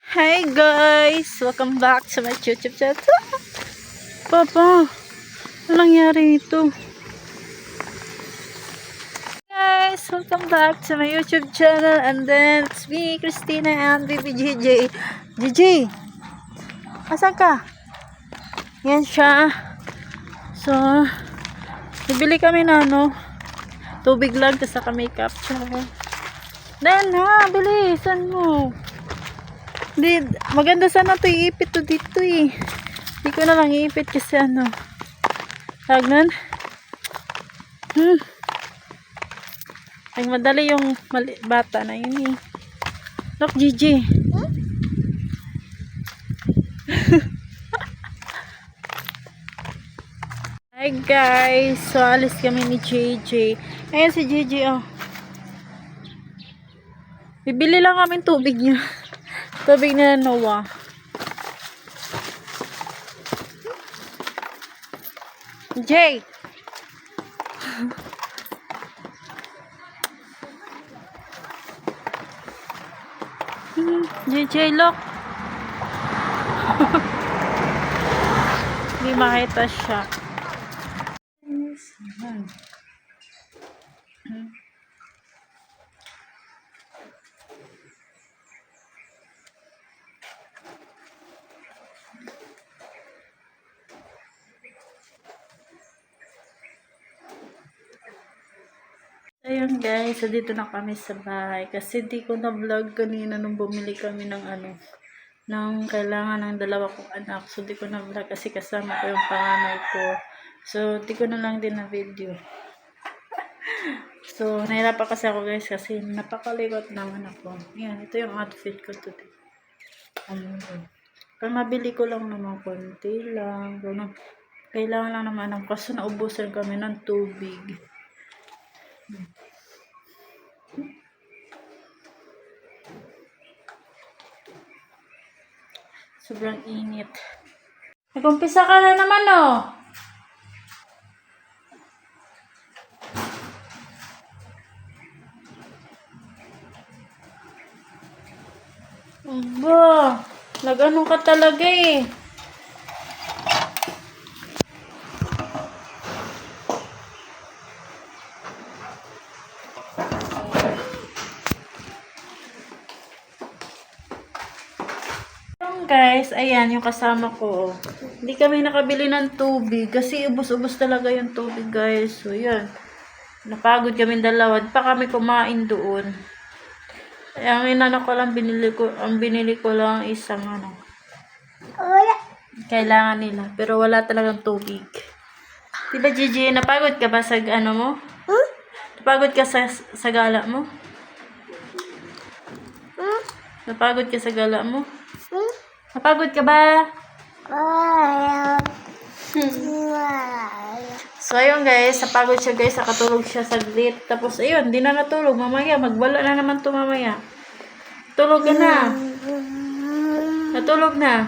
Hi guys! Welcome back to my YouTube channel. Papa, ano nangyari ito? Guys, welcome back to my YouTube channel. And then, it's me, Christina, and baby JJ. JJ, asan ka? Yan siya. So, nabili kami na tubig lang, tapos saka makeup. Then ha, bilisan mo. Hindi, maganda sana ito iipit to dito eh. Hindi ko na lang iipit kasi tawag nun? Ay madali yung bata na yun eh. Look, Gigi. Hi guys. So, alis kami ni JJ. Ayan si Gigi oh. Bibili lang kami tubig niya. Tubig na Noah. Jay! JJ, look! Hindi makita siya. Ayun guys, so dito na kami sa bahay kasi di ko na vlog kanina nung bumili kami ng ng kailangan ng dalawa kong anak, so di ko na vlog kasi kasama ko yung panganay ko, so di ko na lang din na video. So nahirapan kasi ako guys kasi napakalikot naman ako. Yan, ito yung outfit ko today. Kaya mabili ko lang naman konti lang, kailangan lang naman kasi naubusan kami ng tubig. Sobrang init. Nag-umpisa ka na naman Aba, nag-ano ka talaga eh. Guys, ayan yung kasama ko. Hindi kami nakabili ng tubig kasi ubos-ubos talaga yung tubig guys. So yan, napagod kami dalawa. Pa kami kumain doon. Ang inano ko lang, binili ko lang isang kailangan nila. Pero wala talagang tubig. Diba Gigi, napagod ka ba sa mo? Napagod ka sa gala mo? Napagod ka sa gala mo? Napagod ka ba? So, ayun guys. Napagod siya guys. Nakatulog siya saglit. Tapos, ayun. Di na natulog. Mamaya. Magwala na naman to mamaya. Tulog ka na. Natulog na.